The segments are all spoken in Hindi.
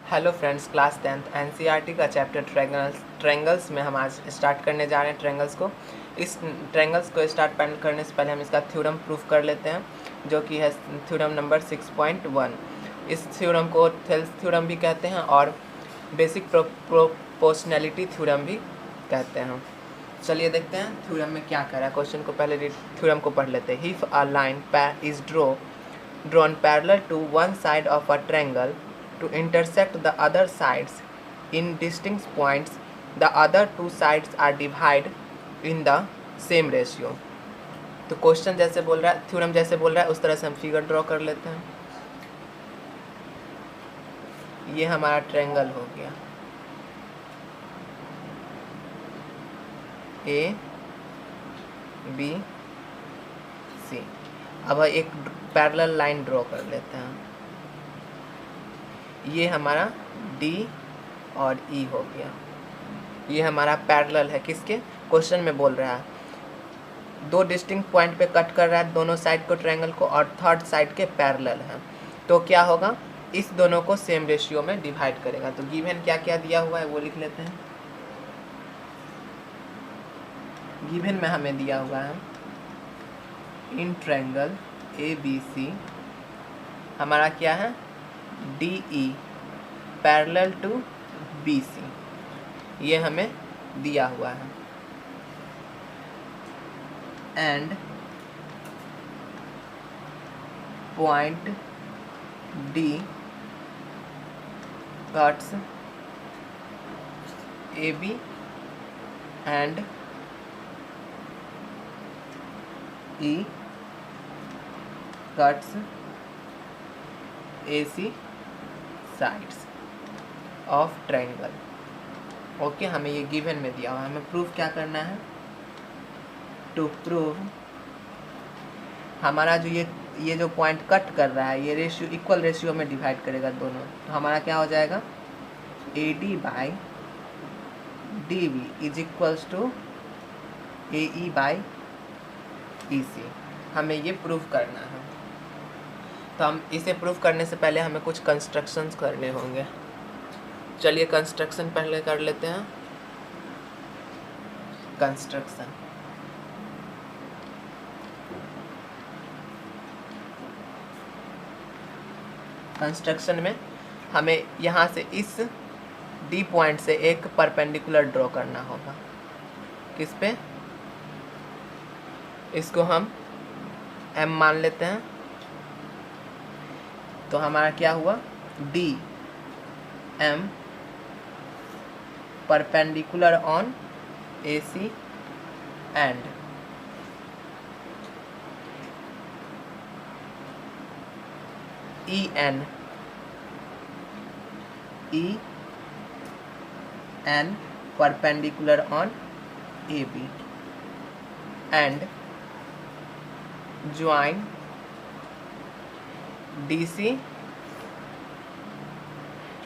Hello friends, class 10th NCERT का चैप्टर ट्रायंगल्स में हम आज स्टार्ट करने जा रहे हैं ट्रायंगल्स को। इस ट्रायंगल्स को स्टार्ट करने से पहले हम इसका थ्योरम प्रूफ कर लेते हैं, जो कि है थ्योरम नंबर 6.1। इस थ्योरम को थेल्स थ्योरम भी कहते हैं और बेसिक प्रोपोर्शनैलिटी थ्योरम भी कहते हैं। चलिए देखते हैं थ्योरम में क्या कह रहा है। क्वेश्चन को पहले थ्योरम को पढ़ लेते हैं। If a line is drawn parallel to one side of a triangle to intersect the other sides in distinct points, the other two sides are divided in the same ratio। तो क्वेश्चन जैसे बोल रहा है, थ्योरम जैसे बोल रहा है, उस तरह से हम फिगर ड्रॉ कर लेते हैं। ये हमारा ट्रायंगल हो गया ए बी सी। अब एक पैरेलल लाइन ड्रॉ कर लेते हैं। ये हमारा डी और ई हो गया। ये हमारा पैरेलल है, किसके? क्वेश्चन में बोल रहा है दो डिस्टिंक्ट पॉइंट पे कट कर रहा है दोनों साइड को ट्रायंगल को, और थर्ड साइड के पैरेलल है। तो क्या होगा, इस दोनों को सेम रेशियो में डिवाइड करेगा। तो गिवन क्या क्या दिया हुआ है वो लिख लेते हैं। गिवन में हमें दिया हुआ है in triangle A B C हमारा क्या है, D E parallel to B C, ये हमें दिया हुआ है। And point D cuts A B and E cuts AC sides of triangle। Okay, हमें ये गिवन में दिया हुआ है। हमें प्रूफ क्या करना है? टू प्रूव हमारा जो ये जो पॉइंट कट कर रहा है, ये रेशियो इक्वल रेशियो में डिवाइड करेगा दोनों। तो हमारा क्या हो जाएगा, AD by DB is equals to AE by EC। हमें ये प्रूफ करना है। तो हम इसे प्रूफ करने से पहले हमें कुछ कंस्ट्रक्शंस करने होंगे। चलिए कंस्ट्रक्शन पहले कर लेते हैं। कंस्ट्रक्शन में हमें यहाँ से इस D पॉइंट से एक परपेंडिकुलर ड्रॉ करना होगा। किस पे? इसको हम M मान लेते हैं। तो हमारा क्या हुआ, D M perpendicular on A C and E N perpendicular on A B and join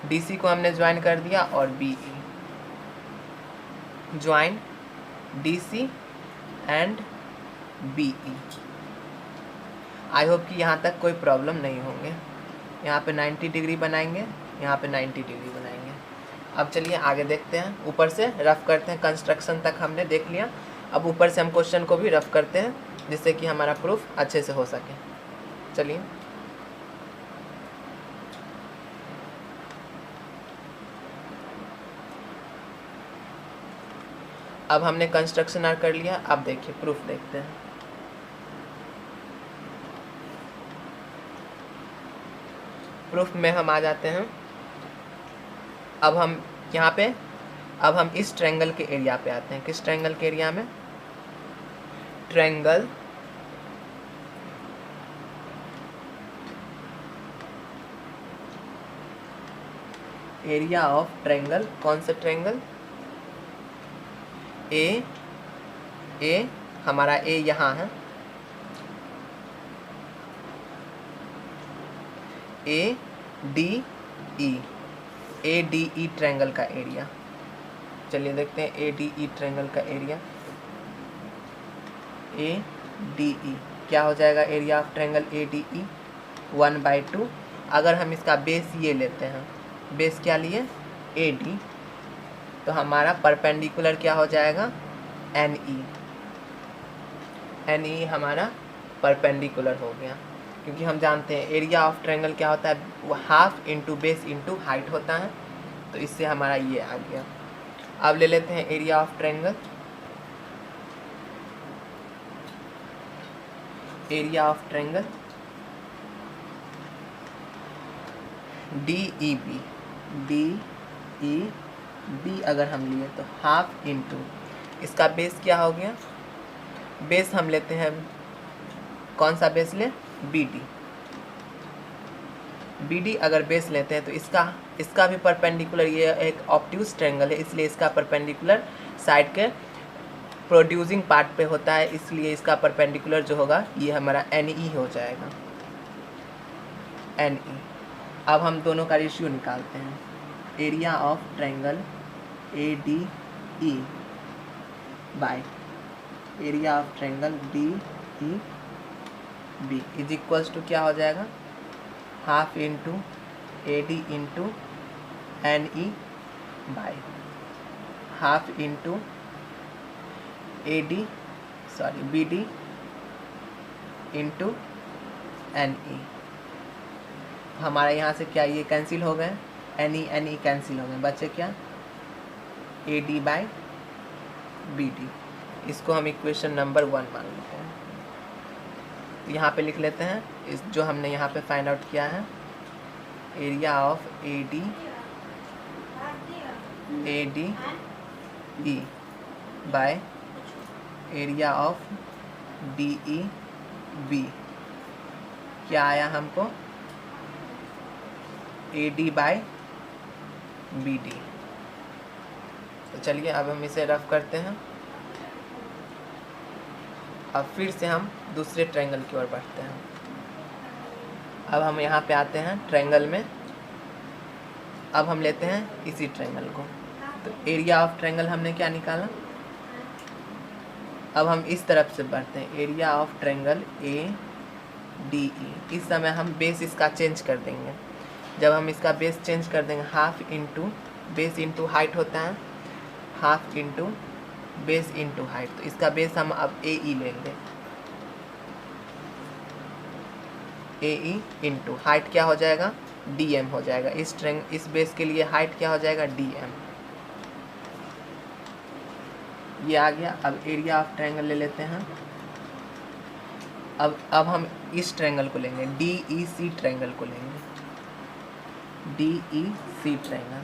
DC को हमने ज्वाइन कर दिया, और BE join DC and BE। I hope कि यहाँ तक कोई प्रॉब्लम नहीं होंगे। यहाँ पे 90 डिग्री बनाएंगे, यहाँ पे 90 डिग्री बनाएंगे। अब चलिए आगे देखते हैं। ऊपर से रफ करते हैं। कंस्ट्रक्शन तक हमने देख लिया। अब ऊपर से हम क्वेश्चन को भी रफ करते हैं, जिससे कि हमारा प्रूफ अच्छे से हो सके। चलिए अब हमने कंस्ट्रक्शन आर कर लिया। अब देखिए प्रूफ देखते हैं। प्रूफ में हम आ जाते हैं। अब हम यहाँ पे अब हम इस ट्रायंगल के एरिया पे आते हैं। किस ट्रायंगल के एरिया में? Triangle area of triangle. कौन सा ट्रायंगल? ए हमारा ए यहाँ है, ADE ट्रायंगल का एरिया। चलिए देखते हैं ADE ट्रायंगल का एरिया। ADE क्या हो जाएगा? Area of triangle ADE 1/2। अगर हम इसका बेस ये लेते हैं बेस क्या लिए AD, तो हमारा परपेंडिकुलर क्या हो जाएगा NE हमारा परपेंडिकुलर हो गया, क्योंकि हम जानते हैं एरिया ऑफ ट्रायंगल क्या होता है, वो half into base into height होता है, तो इससे हमारा ये आ गया। अब ले लेते हैं area of triangle. Area of triangle DEB अगर हम लिए तो हाफ इंटू इसका बेस क्या हो गया, बेस हम लेते हैं कौन सा बेस ले BD अगर बेस लेते हैं तो इसका भी परपेंडिकुलर, ये एक ऑब्ट्यूज ट्रायंगल है इसलिए इसका परपेंडिकुलर साइड के प्रोड्यूसिंग पार्ट पे होता है, इसलिए इसका परपेंडिकुलर जो होगा ये हमारा NE हो जाएगा NE। अब हम दोनों का रेशियो निकालते हैं। Area of triangle ADE by area of triangle DEB is equals to क्या हो जाएगा, half into AD into NE by half into BD into NE। हमारा यहाँ से क्या ये कैंसिल हो गए, NE कैंसिल हो गए, बचे क्या AD बाय BD। इसको हम इक्वेशन नंबर 1 मान लेते हैं। तो यहाँ पे लिख लेते हैं इस जो हमने यहाँ पे फाइंड आउट किया है, area of ADE by area of DEB क्या आया हमको, AD बाय BD। तो चलिए अब हम इसे रफ करते हैं। अब फिर से हम दूसरे ट्रायंगल की ओर बढ़ते हैं। अब हम यहाँ पे आते हैं ट्रायंगल में। अब हम लेते हैं इसी ट्रायंगल को, तो एरिया ऑफ ट्रायंगल हमने क्या निकाला। अब हम इस तरफ से बढ़ते हैं, एरिया ऑफ ट्रायंगल ADE। इस समय हम बेस इसका चेंज कर देंगे। जब हम इसका बेस चेंज कर देंगे, half into base into height होता है, half into base into height, तो इसका बेस हम अब AE लेंगे। AE इंटू हाइट क्या हो जाएगा DM हो जाएगा। इस बेस के लिए हाइट क्या हो जाएगा DM। ये आ गया। अब एरिया ऑफ ट्रायंगल ले लेते हैं। अब हम इस ट्रायंगल को लेंगे, DEC ट्रायंगल को लेंगे, DEC ट्रायंगल।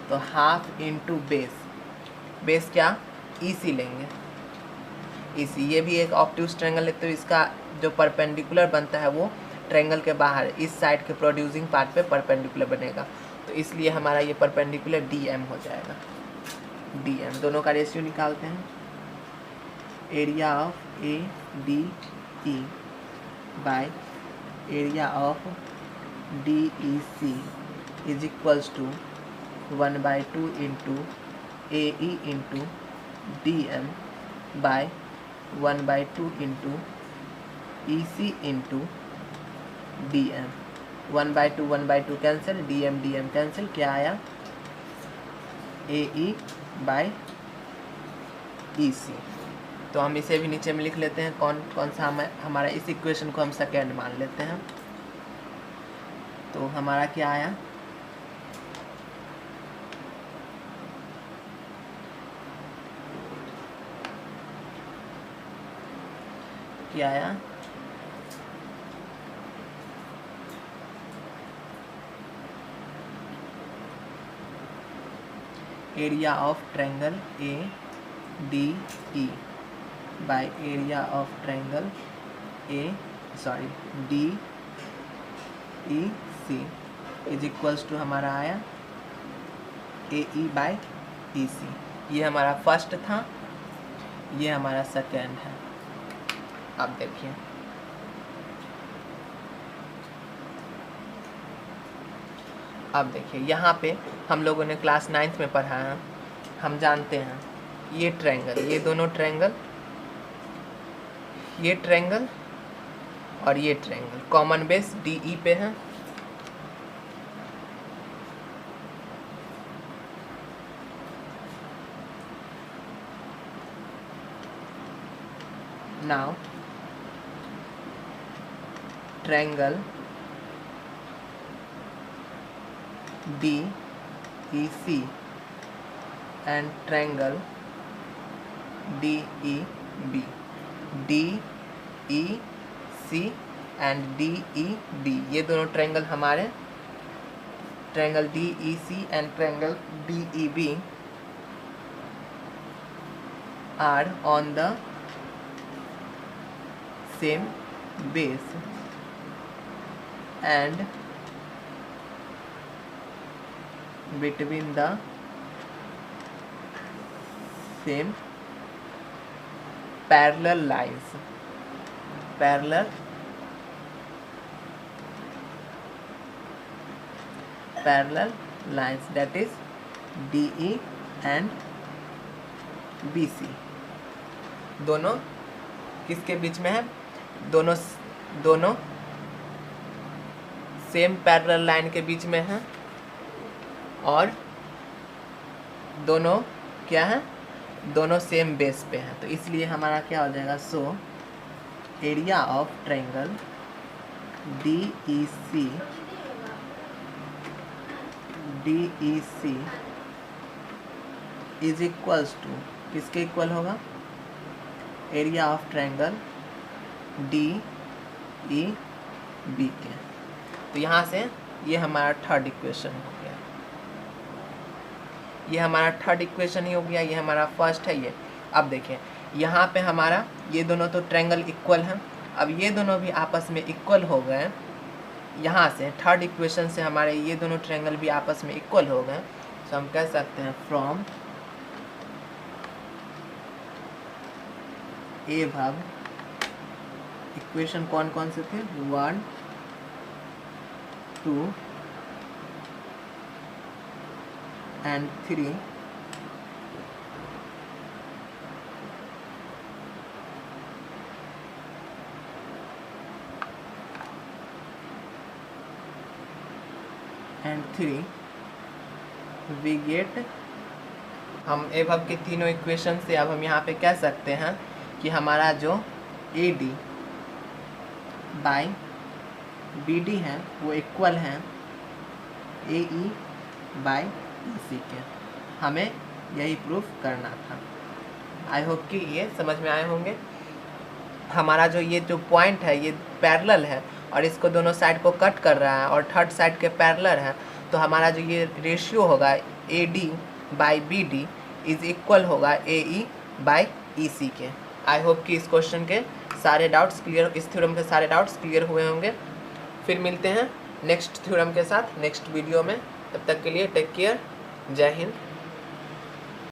तो हाफ इंटू बेस क्या EC लेंगे, EC। ये भी एक ऑब्ट्यूज ट्रायंगल है, तो इसका जो परपेंडिकुलर बनता है वो ट्रायंगल के बाहर इस साइड के प्रोड्यूसिंग पार्ट पे परपेंडिकुलर बनेगा, तो इसलिए हमारा ये परपेंडिकुलर DM हो जाएगा। DM दोनों का रेशियो निकालते हैं। Area of ADE by area of DEC is equals to 1/2 into AE into DM by 1/2 into EC into DM। 1/2 cancel, DM cancel, क्या आया AE बाय EC। तो हम इसे भी नीचे में लिख लेते हैं, कौन सा हमारा इस इक्वेशन को हम सेकेंड मान लेते हैं। तो हमारा क्या आया, क्या आया area of triangle ADE by area of triangle DEC is equals to हमारा आया AE बाय EC। ये हमारा फर्स्ट था, ये हमारा सेकेंड है। अब देखिए यहाँ पे हम लोगों ने क्लास 9th में पढ़ा है, हम जानते हैं ये ट्रायंगल, ये दोनों ट्रायंगल, ये ट्रायंगल और ये ट्रायंगल कॉमन बेस DE पे है। Now triangle DEC and triangle DEB. DEC and DEB, ये दोनों ट्रायंगल हमारे triangle DEC and triangle DEB are on the same base and between the same parallel lines, parallel lines, that is DE and BC. दोनों किसके बीच में है? दोनों सेम पैरेलल लाइन के बीच में है और दोनों क्या है? दोनों सेम बेस पे हैं, तो इसलिए हमारा क्या हो जाएगा? So area of triangle DEC is equals to, किसके इक्वल होगा? एरिया ऑफ ट्रायंगल DEB के। तो यहाँ से ये हमारा थर्ड इक्वेशन हो गया, ये हमारा थर्ड इक्वेशन ही हो गया, ये हमारा फर्स्ट है ये। अब देखिए यहाँ पे हमारा ये दोनों तो ट्रायंगल इक्वल हैं, अब ये दोनों भी आपस में इक्वल हो गए। यहाँ से थर्ड इक्वेशन से हमारे ये दोनों ट्रायंगल भी आपस में इक्वल हो गए, तो हम कह सकते हैं फ्रॉम ए भाग इक्वेशन कौन कौन से थे? 1, 2 and 3 and 3 we get, हम ए भाग के तीनों इक्वेशन से अब हम यहाँ पे कह सकते हैं कि हमारा जो AD बाई BD है वो इक्वल हैं AE बाई EC के। हमें यही प्रूफ करना था। आई होप कि ये समझ में आए होंगे। हमारा जो ये जो पॉइंट है ये पैरेलल है और इसको दोनों साइड को कट कर रहा है और थर्ड साइड के पैरेलल है, तो हमारा जो ये रेशियो होगा AD by BD is equal होगा AE बाई EC के। आई होप कि इस क्वेश्चन के सारे डाउट्स क्लियर, इस थ्योरम के सारे डाउट्स क्लियर हुए होंगे। फिर मिलते हैं नेक्स्ट थ्योरम के साथ नेक्स्ट वीडियो में। तब तक के लिए टेक केयर, जय हिंद।